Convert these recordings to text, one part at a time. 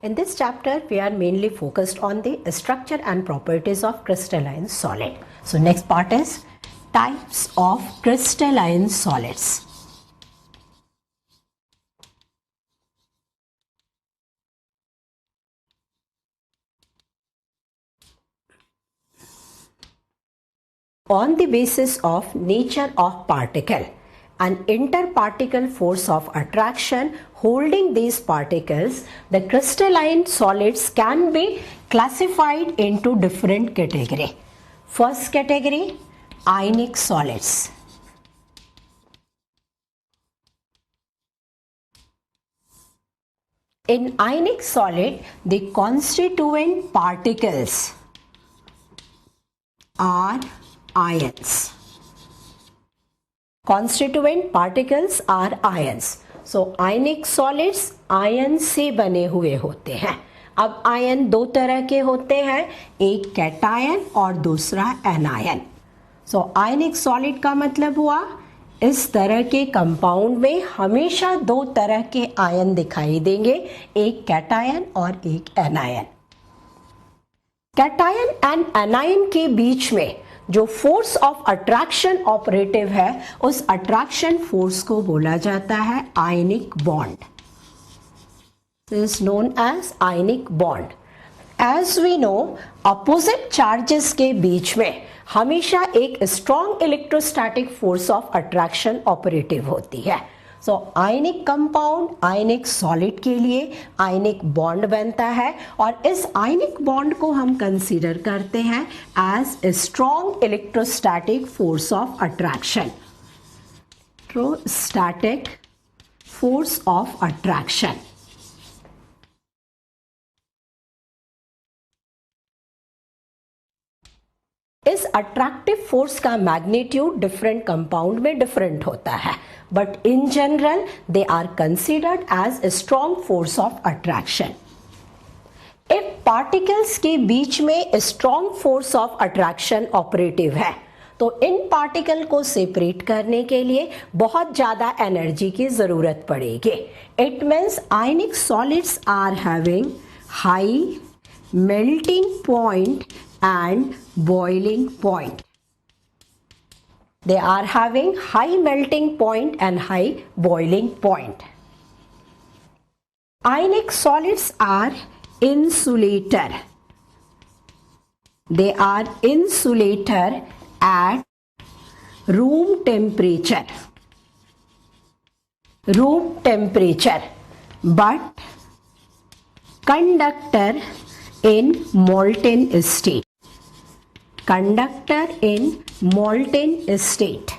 In this chapter, we are mainly focused on the structure and properties of crystalline solid. So next part is types of crystalline solids. On the basis of nature of particle, an interparticle force of attraction holding these particles, the crystalline solids can be classified into different categories. First category, ionic solids. In ionic solid, the constituent particles are ions. Constituent particles are ions. So ionic solids ion से बने हुए होते हैं. अब ion दो तरह के होते हैं, एक कैटायन और दूसरा एनायन. सो आयनिक सॉलिड का मतलब हुआ इस तरह के कंपाउंड में हमेशा दो तरह के आयन दिखाई देंगे, एक कैटायन और एक एनायन. कैटायन एंड एनायन के बीच में जो फोर्स ऑफ अट्रैक्शन ऑपरेटिव है, उस अट्रैक्शन फोर्स को बोला जाता है ionic bond. This is known as ionic bond. As we know, opposite charges के बीच में हमेशा एक strong electrostatic force of attraction operative होती है. सो आयनिक कंपाउंड आयनिक सॉलिड के लिए आयनिक बॉन्ड बनता है और इस आयनिक बॉन्ड को हम कंसीडर करते हैं as a strong electrostatic force of attraction. Electrostatic force of attraction. इस अट्रैक्टिव फोर्स का मैग्नीट्यूड डिफरेंट कंपाउंड में डिफरेंट होता है, but in general they are considered as a strong force of attraction. If particles के बीच में strong force of attraction operative है, तो इन पार्टिकल को सेपरेट करने के लिए बहुत ज्यादा एनर्जी की जरूरत पड़ेगी. It means ionic solids are having high melting point and boiling point. They are having high melting point and high boiling point. Ionic solids are insulator. They are insulator at room temperature. Room temperature, but conductor in molten state. Conductor in molten state.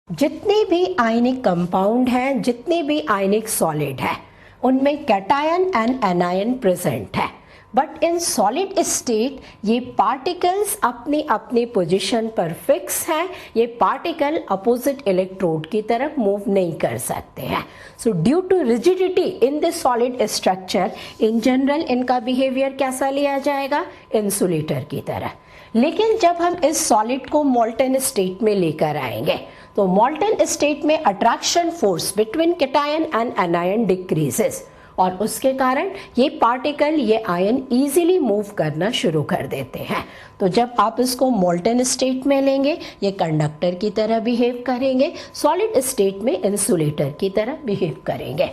जितने भी ionic compound हैं, जितने भी आयनिक solid है, उनमें cation and anion present है. But in solid state ये particles अपनी अपनी पोजीशन पर फिक्स हैं. ये पार्टिकल अपोजिट इलेक्ट्रोड की तरफ मूव नहीं कर सकते हैं. So due to rigidity in this solid structure, in general इनका बिहेवियर कैसा लिया जाएगा, इंसुलेटर की तरह. लेकिन जब हम इस सॉलिड को मोल्टन स्टेट में लेकर आएंगे, तो मोल्टन स्टेट में attraction force between cation and anion decreases और उसके कारण ये पार्टिकल, ये आयन इजीली मूव करना शुरू कर देते हैं. तो जब आप इसको मोल्टन स्टेट में लेंगे, ये कंडक्टर की तरह बिहेव करेंगे, सॉलिड स्टेट में इंसुलेटर की तरह बिहेव करेंगे.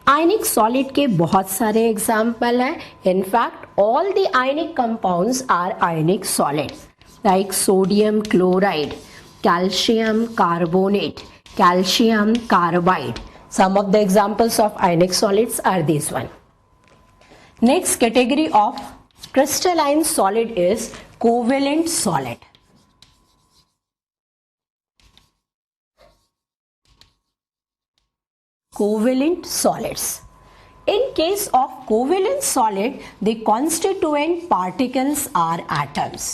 आयनिक सॉलिड के बहुत सारे एग्जाम्पल हैं. In fact all the ionic compounds are ionic solid, like sodium chloride, calcium carbonate, calcium carbide. Some of the examples of ionic solids are these one. Next category of crystalline solid is covalent solid. Covalent solids. In case of covalent solid, the constituent particles are atoms.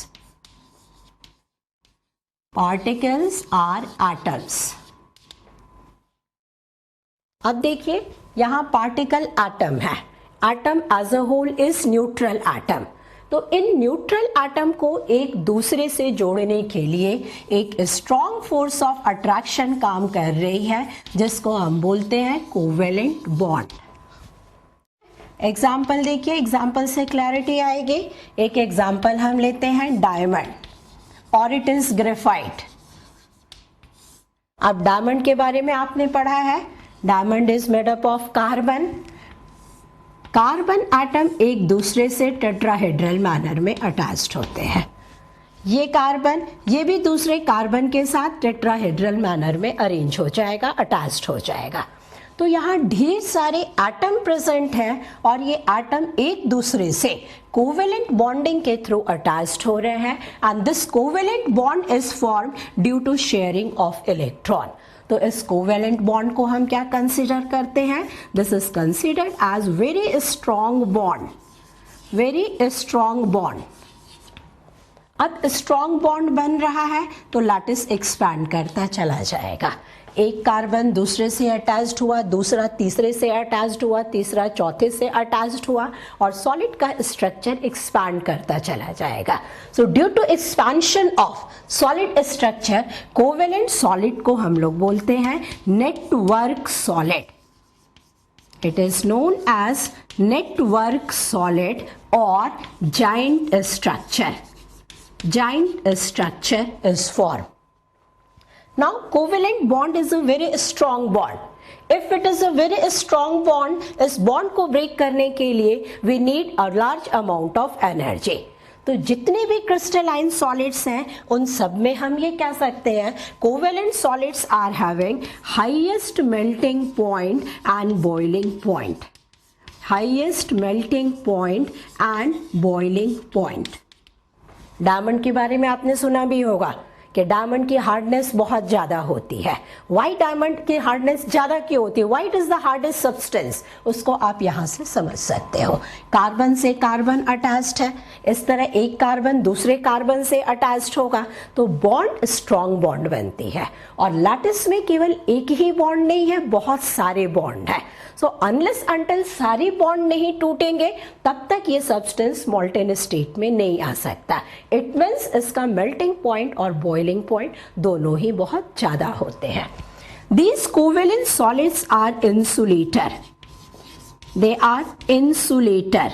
Particles are atoms. अब देखिए, यहाँ particle atom है. Atom as a whole is neutral atom. तो इन neutral atom को एक दूसरे से जोड़ने के लिए एक स्ट्रॉन्ग फोर्स ऑफ अट्रैक्शन काम कर रही है, जिसको हम बोलते हैं कोवेलेंट बॉन्ड। एग्जाम्पल देखिए, एग्जाम्पल से क्लैरिटी आएगी। एक एग्जाम्पल हम लेते हैं डायमंड और इट इज ग्रेफाइट। अब डायमंड के बारे में आपने पढ़ा है, diamond is made up of carbon. Carbon atom एक दूसरे से टेट्राहेड्रल मैनर में अटैच्ड होते हैं। ये कार्बन ये भी दूसरे कार्बन के साथ टेट्राहेड्रल मैनर में अरेंज हो जाएगा, अटैच्ड हो जाएगा। तो यहाँ ढेर सारे एटम प्रेजेंट हैं और ये एटम एक दूसरे से कोवेलेंट बॉन्डिंग के थ्रू अटैच्ड हो रहे हैं and this covalent bond is formed due to sharing of electron. तो इस कोवेलेंट बॉन्ड को हम क्या कंसीडर करते हैं? This is considered as very strong bond, very strong bond. अब स्ट्रॉन्ग बॉन्ड बन रहा है तो लैटिस एक्सपैंड करता चला जाएगा। एक कार्बन दूसरे से अटैच्ड हुआ, दूसरा तीसरे से अटैच्ड हुआ, तीसरा चौथे से अटैच्ड हुआ और सॉलिड का स्ट्रक्चर एक्सपैंड करता चला जाएगा। So due to expansion of solid structure, covalent solid को हम लोग बोलते हैं network solid. It is known as network solid और giant structure. Giant structure is formed. Now covalent bond is a very strong bond. If it is a very strong bond, इस bond को break करने के लिए we need a large amount of energy. तो जितने भी crystalline solids हैं उन सब में हम ये कह सकते हैं covalent solids are having highest melting point and boiling point. Highest melting point and boiling point. Diamond के बारे में आपने सुना भी होगा कि डायमंड की हार्डनेस बहुत ज़्यादा होती है। वाई डायमंड की हार्डनेस ज़्यादा क्यों होती है? Why it is the hardest substance, उसको आप यहाँ से समझ सकते हो। कार्बन से कार्बन अटैच्ड है, इस तरह एक कार्बन दूसरे कार्बन से अटैच्ड होगा तो बॉन्ड स्ट्रॉन्ग बॉन्ड बनती है। और लैटिस में केवल एक ही बॉन्ड नहीं है, बहुत सारे बॉन्ड है। सो अनलेस अंटिल सारी बॉन्ड नहीं टूटेंगे तब तक ये सब्सटेंस मोल्टेन स्टेट में नहीं आ सकता। इट मीन्स इसका मेल्टिंग पॉइंट और बॉइलिंग पॉइंट दोनों ही बहुत ज़्यादा होते हैं। These covalent solids are insulator. They are insulator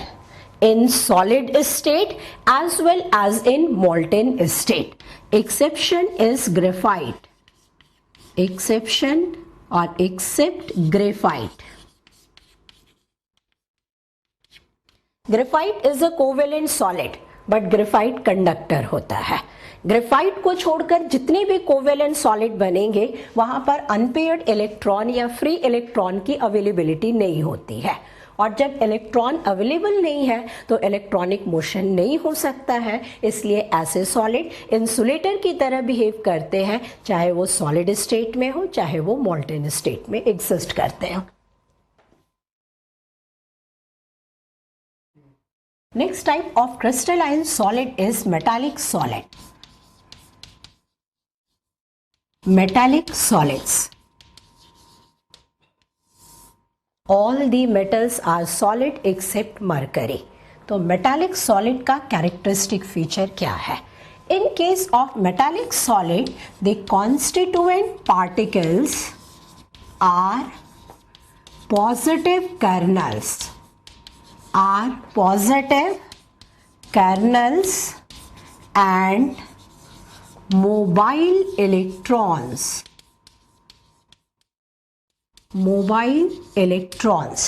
in solid state as well as in molten state. Exception is graphite. Exception or except graphite. Graphite is a covalent solid but graphite conductor होता है। Graphite को छोड़कर जितने भी covalent solid बनेंगे वहां पर unpaired electron या फ्री इलेक्ट्रॉन की अवेलेबिलिटी नहीं होती है और जब इलेक्ट्रॉन अवेलेबल नहीं है तो इलेक्ट्रॉनिक मोशन नहीं हो सकता है। इसलिए ऐसे सॉलिड इंसुलेटर की तरह बिहेव करते हैं, चाहे वो सॉलिड स्टेट में हो चाहे वो मोल्टेन स्टेट में एग्जिस्ट करते हो। Next type of crystalline solid is metallic solid. Metallic solids. All the metals are solid except mercury. तो metallic solid का characteristic feature क्या है? In case of metallic solid, the constituent particles are positive kernels. Are positive kernels and mobile electrons. Mobile electrons.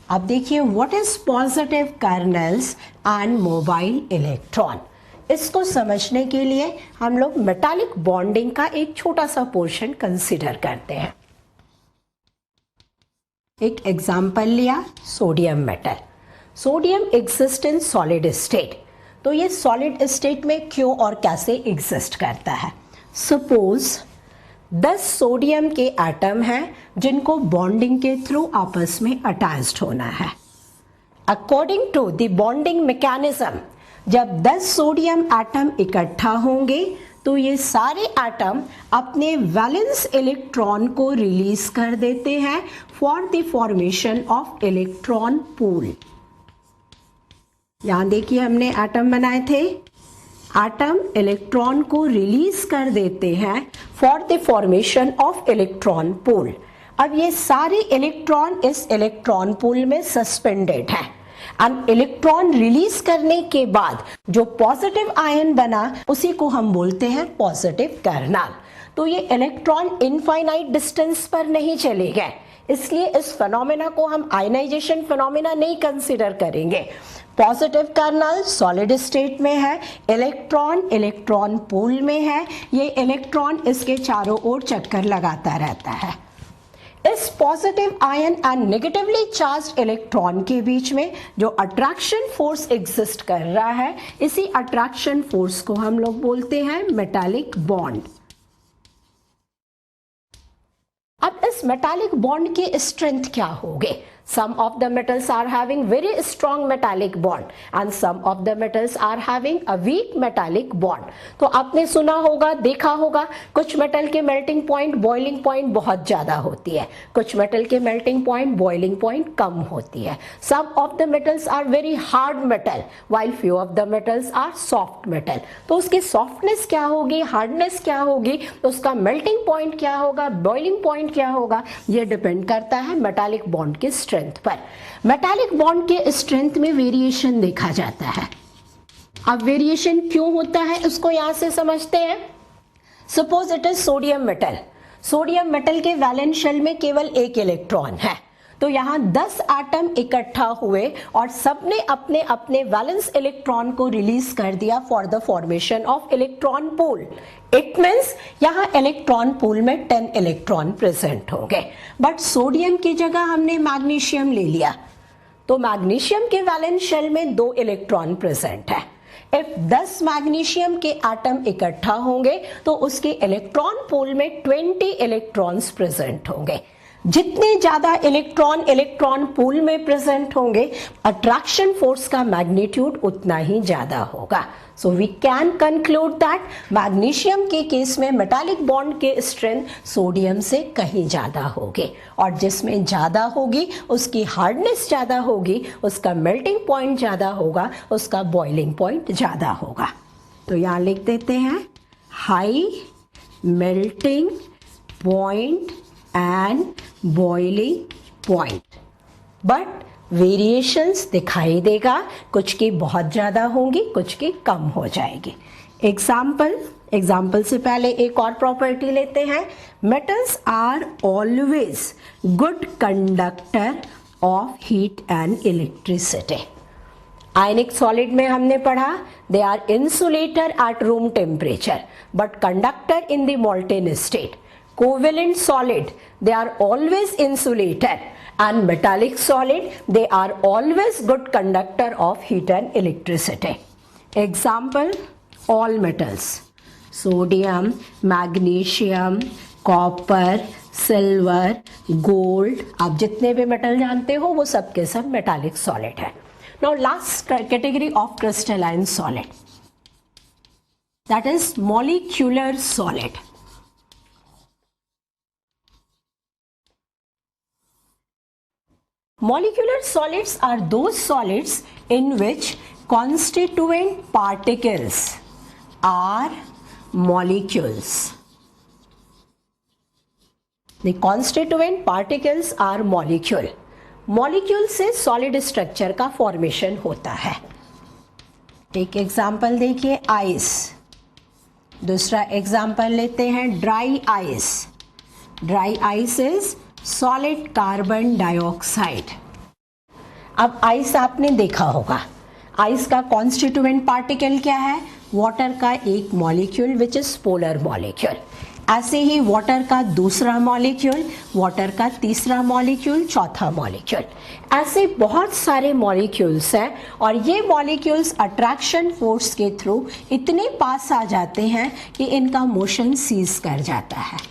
अब देखिए what is positive kernels and mobile electron. इसको समझने के लिए हम लोग मेटालिक बॉन्डिंग का एक छोटा सा पोर्शन कंसिडर करते हैं। एक एग्जाम्पल लिया, sodium metal. Sodium exist in solid state. तो ये सॉलिड स्टेट में क्यों और कैसे एग्जिस्ट करता है? सपोज 10 सोडियम के एटम हैं जिनको बॉन्डिंग के थ्रू आपस में अटैच्ड होना है। According to the bonding mechanism, जब 10 सोडियम एटम इकट्ठा होंगे तो ये सारे एटम अपने वैलेंस इलेक्ट्रॉन को रिलीज कर देते हैं for the formation of electron pool. यहाँ देखिए हमने एटम बनाए थे, एटम इलेक्ट्रॉन को रिलीज कर देते हैं for the formation of electron pool. अब ये सारे इलेक्ट्रॉन इस इलेक्ट्रॉन पूल में सस्पेंडेड है एंड इलेक्ट्रॉन रिलीज करने के बाद जो पॉजिटिव आयन बना उसी को हम बोलते हैं पॉजिटिव कर्नल। तो ये इलेक्ट्रॉन इनफाइनाइट डिस्टेंस पर नहीं चले गए, इसलिए इस फिनोमेना को हम आयनाइजेशन फिनोमेना नहीं कंसीडर करेंगे। पॉजिटिव कर्नल सॉलिड स्टेट में है, इलेक्ट्रॉन इलेक्ट्रॉन पूल में है, ये इलेक्ट्रॉन इसके चारों ओर चक्कर लगाता रहता है। इस positive ion and negatively charged electron के बीच में जो अट्रैक्शन फोर्स एग्जिस्ट कर रहा है, इसी अट्रैक्शन फोर्स को हम लोग बोलते हैं मेटालिक बॉन्ड। अब इस मेटालिक बॉन्ड के स्ट्रेंथ क्या होंगे? Some of the metals are having very strong metallic bond and some of the metals are having a weak metallic bond. तो आपने सुना होगा, देखा होगा, कुछ मेटल के मेल्टिंग पॉइंट बॉइलिंग पॉइंट बहुत ज़्यादा होती है, कुछ मेटल के मेल्टिंग पॉइंट बॉइलिंग पॉइंट कम होती है। Some of the metals are very hard metal while few of the metals are soft metal. तो उसकी सॉफ्टनेस क्या होगी, हार्डनेस क्या होगी, तो उसका मेल्टिंग पॉइंट क्या होगा, बॉइलिंग पॉइंट क्या होगा, ये डिपेंड करता है मेटालिक बॉन्ड के स्ट्रेंथ पर। मेटालिक बॉन्ड के स्ट्रेंथ में वेरिएशन देखा जाता है। अब वेरिएशन क्यों होता है उसको यहां से समझते हैं। Suppose it is sodium metal, sodium metal के वैलेंस शेल में केवल एक इलेक्ट्रॉन है, तो यहां 10 एटम इकट्ठा हुए और सबने अपने अपने वैलेंस इलेक्ट्रॉन को रिलीज कर दिया for the formation of electron pool. It means यहां इलेक्ट्रॉन पूल में 10 इलेक्ट्रॉन प्रेजेंट होंगे, बट सोडियम की जगह हमने मैग्नीशियम ले लिया, तो मैग्नीशियम के वैलेंस शेल में 2 इलेक्ट्रॉन प्रेजेंट है। इफ 10 मैग्नीशियम के एटम इकट्ठा होंगे तो उसके इलेक्ट्रॉन पूल में 20 इलेक्ट्रॉन्स प्रेजेंट होंगे। जितने ज्यादा इलेक्ट्रॉन इलेक्ट्रॉन पूल में प्रेजेंट होंगे, अट्रैक्शन फोर्स का मैग्नीट्यूड उतना ही ज्यादा होगा। So we can conclude that magnesium के केस में मेटालिक बॉन्ड के स्ट्रेंथ सोडियम से कहीं ज्यादा होगी, और जिसमें ज्यादा होगी उसकी हार्डनेस ज्यादा होगी, उसका मेल्टिंग पॉइंट ज्यादा होगा, उसका बॉइलिंग पॉइंट ज्यादा होगा। तो यहां लिख देते हैं high melting point and boiling point, but variations दिखाई देगा, कुछ की बहुत ज़्यादा होंगी, कुछ की कम हो जाएगी। एग्जाम्पल से पहले एक और प्रॉपर्टी लेते हैं। Metals are always good conductor of heat and electricity. Ionic solid में हमने पढ़ा they are insulator at room temperature but conductor in the molten state. Covalent solid, they are always insulator, and metallic solid, they are always good conductor of heat and electricity. Example, all metals, sodium, magnesium, copper, silver, gold, आप जितने भी metal जानते हो वो सब के सब metallic solid है। Now last category of crystalline solid, that is molecular solid. Molecular solids are those solids in which constituent particles are molecules. The constituent particles are molecule. Molecule से solid structure का formation होता है। एक example देखिए ice, दूसरा example लेते हैं dry ice. Dry ice is solid carbon dioxide. अब आइस आपने देखा होगा, आइस का कॉन्स्टिट्यूएंट पार्टिकल क्या है? वाटर का एक molecule which is polar molecule. ऐसे ही वाटर का दूसरा मॉलिक्यूल, वाटर का तीसरा मॉलिक्यूल, चौथा मॉलिक्यूल, ऐसे बहुत सारे मॉलिक्यूल्स हैं और ये मॉलिक्यूल्स अट्रैक्शन फोर्स के थ्रू इतने पास आ जाते हैं कि इनका मोशन सीज कर जाता है।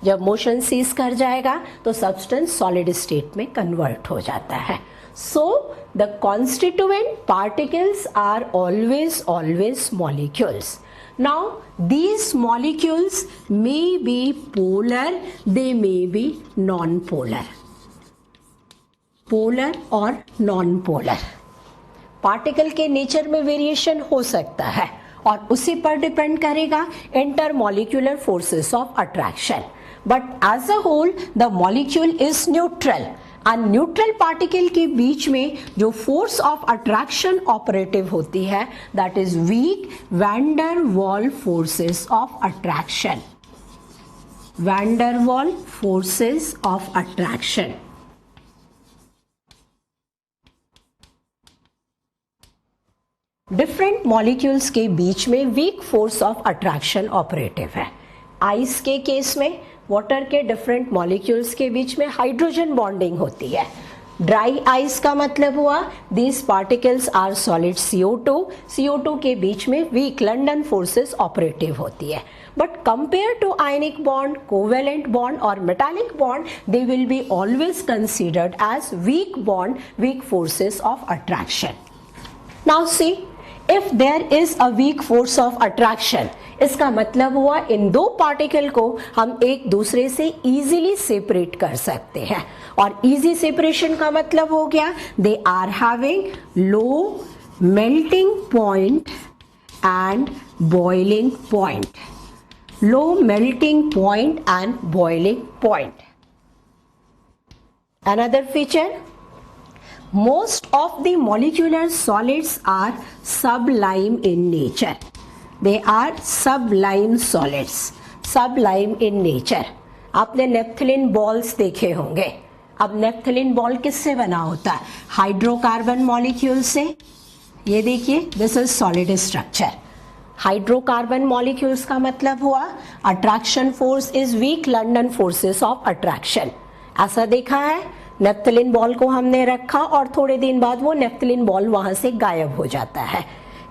जब मोशन सीज कर जाएगा तो सब्सटेंस सॉलिड स्टेट में कन्वर्ट हो जाता है। So the constituent particles are always molecules. Now these molecules may be polar, they may be non-polar, polar or non-polar. Particle के नेचर में वेरिएशन हो सकता है और उसी पर डिपेंड करेगा intermolecular forces of attraction. But as a whole the molecule is neutral और न्यूट्रल पार्टिकल के बीच में जो फोर्स ऑफ अट्रैक्शन ऑपरेटिव होती है that is weak van der वाल forces of attraction, van der वाल forces of attraction. Different molecules के बीच में week force of attraction operative है। आइस के केस में वाटर के डिफरेंट मॉलिक्यूल्स के बीच में हाइड्रोजन बॉन्डिंग होती है। ड्राई आइस का मतलब हुआ these particles are solid CO2 के बीच में वीक लंडन फोर्सेस ऑपरेटिव होती है। But compare to ionic bond, covalent bond और metallic bond, they will be always considered as weak bond, weak forces of attraction. Now see, if there is a weak force of attraction, इसका मतलब हुआ इन दो particle को हम एक दूसरे से इजीली सेपरेट कर सकते हैं। और इजी सेपरेशन का मतलब हो गया they are having low melting point and boiling point, low melting point and boiling point. Another feature, most of the molecular solids are sublime in nature. They are sublime solids, sublime in nature. आपने naphthalene balls देखे होंगे। अब naphthalene ball किससे बना होता है? Hydrocarbon molecule से। ये देखिए, this is solid structure. Hydrocarbon molecules का मतलब हुआ attraction force is weak London forces of attraction. ऐसा देखा है, नेफ्थलीन बॉल को हमने रखा और थोड़े दिन बाद वो नेफ्थलीन बॉल वहां से गायब हो जाता है।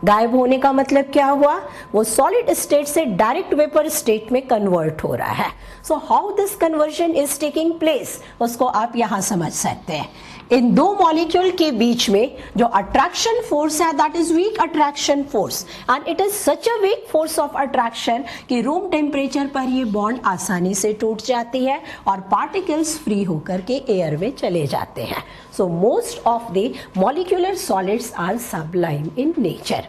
गायब होने का मतलब क्या हुआ? वो सॉलिड स्टेट से डायरेक्ट वेपर स्टेट में कन्वर्ट हो रहा है। So how this conversion is taking place, उसको आप यहां समझ सकते हैं। इन दो मॉलिक्यूल के बीच में जो अट्रैक्शन फोर्स है that is weak attraction force and it is such a weak force of attraction कि रूम टेम्परेचर पर ये बॉन्ड आसानी से टूट जाती है और पार्टिकल्स फ्री होकर के एयर में चले जाते हैं। So most of the molecular solids are sublime in nature.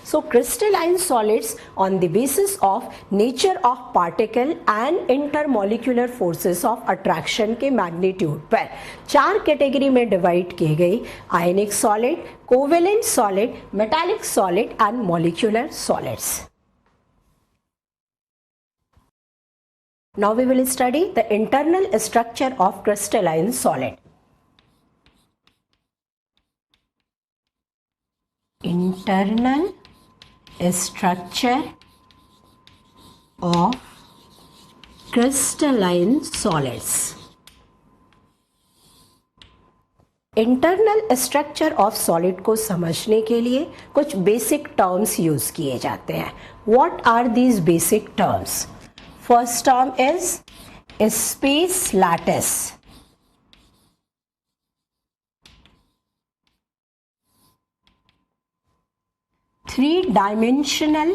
So crystalline solids on the basis of nature of particle and intermolecular forces of attraction के magnitude पर चार कैटेगरी में डिवाइड की गई: आयनिक solid, covalent solid, metallic solid and molecular solids. Now we will study the internal structure of crystalline solid. Internal structure of crystalline solids. Internal structure of solid को समझने के लिए कुछ बेसिक टर्म्स यूज किए जाते हैं। What are these basic terms? First term is space lattice. three-dimensional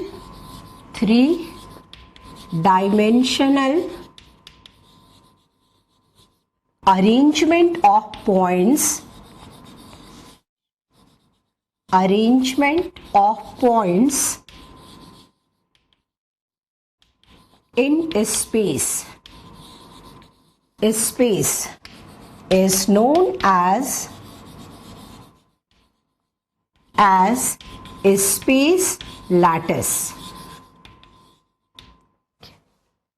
arrangement of points in space. Space is known as space lattice.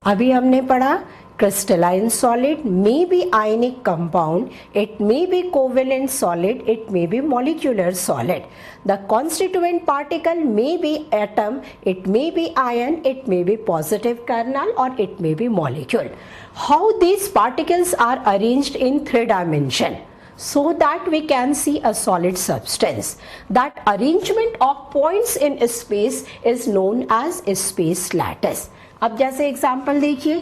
अभी हमने पढ़ा crystalline solid may be ionic compound, it may be covalent solid, it may be molecular solid. The constituent particle may be atom, it may be ion, it may be positive kernel or it may be molecule. How these particles are arranged in three dimension so that we can see a solid substance. That arrangement of points in space is known as space lattice. अब जैसे example देखिए,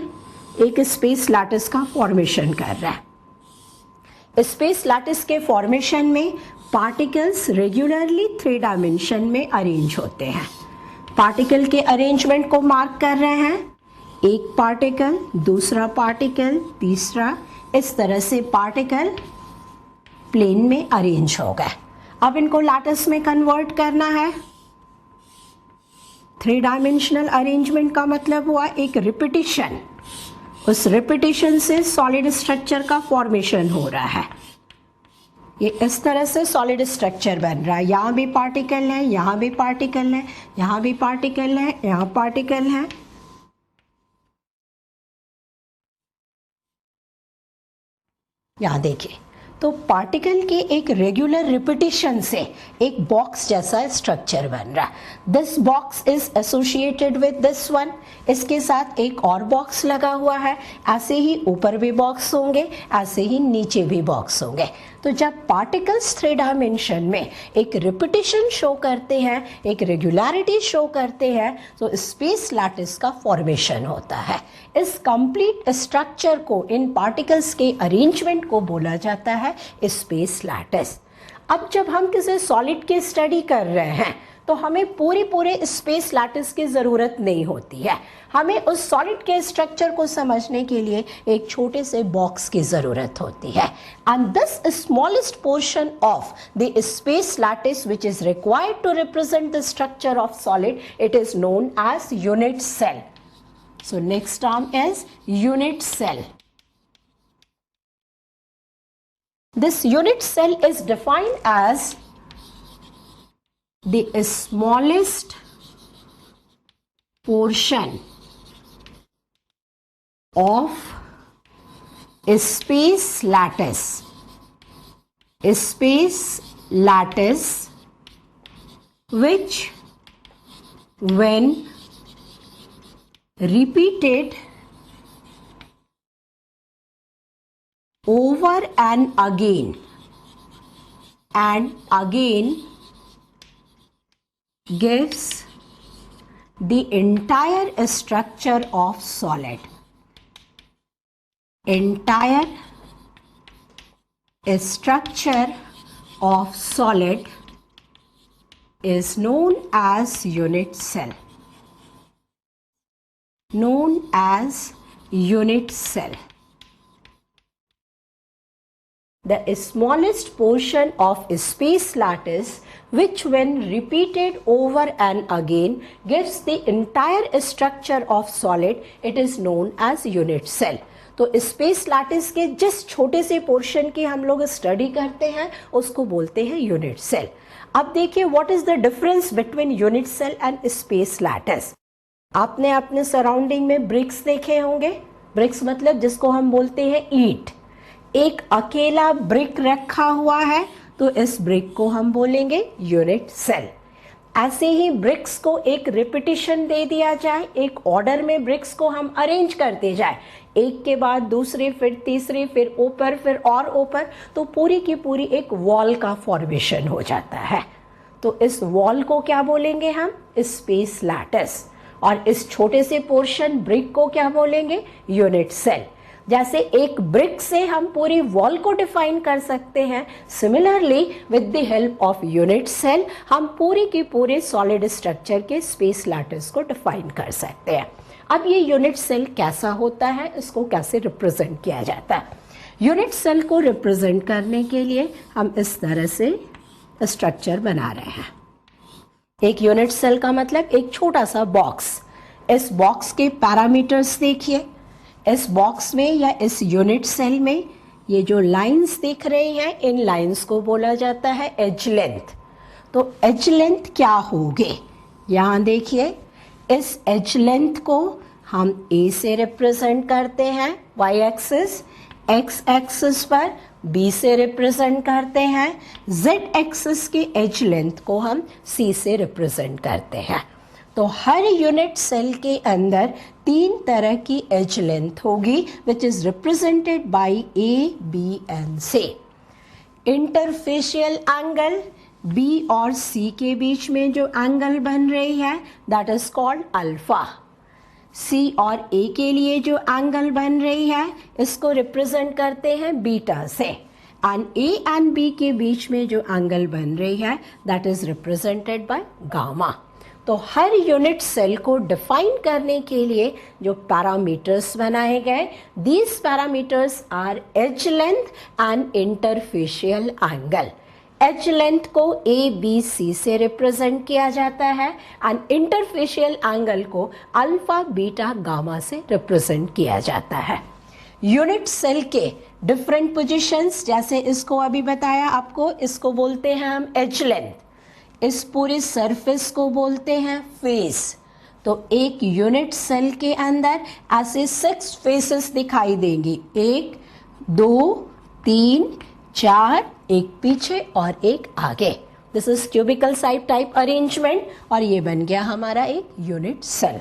एक space lattice का formation कर रहा है। Space lattice के formation में पार्टिकल्स रेगुलरली थ्री डायमेंशन में अरेंज होते हैं। पार्टिकल के अरेंजमेंट को मार्क कर रहे हैं, एक पार्टिकल, दूसरा पार्टिकल, तीसरा, इस तरह से पार्टिकल प्लेन में अरेंज हो गए। अब इनको लैटिस में कन्वर्ट करना है। 3 डायमेंशनल अरेंजमेंट का मतलब हुआ एक रिपीटिशन, उस रिपीटिशन से सॉलिड स्ट्रक्चर का फॉर्मेशन हो रहा है। ये इस तरह से सॉलिड स्ट्रक्चर बन रहा है। यहाँ भी पार्टिकल है, यहाँ भी पार्टिकल है, यहाँ भी पार्टिकल है, यहाँ पार्टिकल है। यहाँ देखिए, तो पार्टिकल के एक रेगुलर रिपीटिशन से एक बॉक्स जैसा स्ट्रक्चर बन रहा है। This box is associated with this one, इसके साथ एक और बॉक्स लगा हुआ है। ऐसे ही ऊपर भी बॉक्स होंगे, ऐसे ही नीचे भी बॉक्स होंगे। तो जब पार्टिकल्स 3 डायमेंशन में एक रिपीटिशन शो करते हैं, एक रेगुलरिटी शो करते हैं, तो स्पेस लैटिस का फॉर्मेशन होता है। इस कंप्लीट स्ट्रक्चर को, इन पार्टिकल्स के अरेंजमेंट को बोला जाता है स्पेस लैटिस। अब जब हम किसी सॉलिड की स्टडी कर रहे हैं तो हमें पूरे स्पेस लैटिस की ज़रूरत नहीं होती है। हमें उस सॉलिड के स्ट्रक्चर को समझने के लिए एक छोटे से बॉक्स की ज़रूरत होती है। And this smallest portion of the space lattice which is required to represent the structure of solid, it is known as unit cell. So next term is unit cell. This unit cell is defined as the smallest portion of space lattice. Space lattice which when repeated over and again gives the entire structure of solid. Entire structure of solid is known as unit cell. Known as unit cell. The smallest portion of space lattice which when repeated over and again gives the entire structure of solid, it is known as unit cell. तो space lattice के जिस छोटे से portion की हम लोग study करते हैं उसको बोलते हैं यूनिट सेल। अब देखिए what is the difference between unit cell and space lattice. आपने अपने सराउंडिंग में ब्रिक्स देखे होंगे। ब्रिक्स मतलब जिसको हम बोलते हैं ईंट। एक अकेला ब्रिक रखा हुआ है तो इस ब्रिक को हम बोलेंगे यूनिट सेल। ऐसे ही ब्रिक्स को एक रिपीटिशन दे दिया जाए, एक ऑर्डर में ब्रिक्स को हम अरेंज करते जाए, एक के बाद दूसरे, फिर तीसरे, फिर ऊपर, फिर और ऊपर, तो पूरी की पूरी एक वॉल का फॉर्मेशन हो जाता है। तो इस वॉल को क्या बोलेंगे हम? Space lattice. और इस छोटे से पोर्शन ब्रिक को क्या बोलेंगे? Unit cell. जैसे एक ब्रिक से हम पूरी वॉल को डिफाइन कर सकते हैं, similarly with the help of unit cell हम पूरी की पूरे सॉलिड स्ट्रक्चर के स्पेस लैटिस को डिफाइन कर सकते हैं। अब ये यूनिट सेल कैसा होता है, इसको कैसे रिप्रेजेंट किया जाता है? यूनिट सेल को रिप्रेजेंट करने के लिए हम इस तरह से स्ट्रक्चर बना रहे हैं। एक यूनिट सेल का मतलब एक छोटा सा बॉक्स। इस बॉक्स के पैरामीटर्स देखिए। इस बॉक्स में या इस यूनिट सेल में ये जो लाइंस दिख रही हैं, इन लाइंस को बोला जाता है एज लेंथ। तो एज लेंथ क्या होगी? यहाँ देखिए, इस एज लेंथ को हम ए से रिप्रेजेंट करते हैं वाई एक्सिस, एक्स एक्सिस पर बी से रिप्रेजेंट करते हैं, जेड एक्सिस की एज लेंथ को हम सी से रिप्रेजेंट करते हैं। तो हर यूनिट सेल के अंदर 3 तरह की एज लेंथ होगी which is represented by A, B and C. Interfacial angle, B और सी के बीच में जो एंगल बन रही है दैट इज कॉल्ड अल्फा। सी और ए के लिए जो एंगल बन रही है इसको रिप्रेजेंट करते हैं बीटा से। एंड ए एंड बी के बीच में जो एंगल बन रही है that is represented by gamma. तो हर यूनिट सेल को डिफाइन करने के लिए जो पैरामीटर्स बनाए गए, these parameters are edge length and interfacial angle. Edge length को ए बी सी से रिप्रेजेंट किया जाता है एंड इंटरफेशियल एंगल को अल्फा बीटा गामा से रिप्रेजेंट किया जाता है। यूनिट सेल के डिफरेंट पोजीशंस, जैसे इसको अभी बताया आपको, इसको बोलते हैं हम एज लेंथ, इस पूरी सरफेस को बोलते हैं फेस। तो एक यूनिट सेल के अंदर ऐसे 6 फेसेस दिखाई देंगी, 1 2 3 4, एक पीछे और एक आगे। This is cubical type arrangement और ये बन गया हमारा एक यूनिट सेल।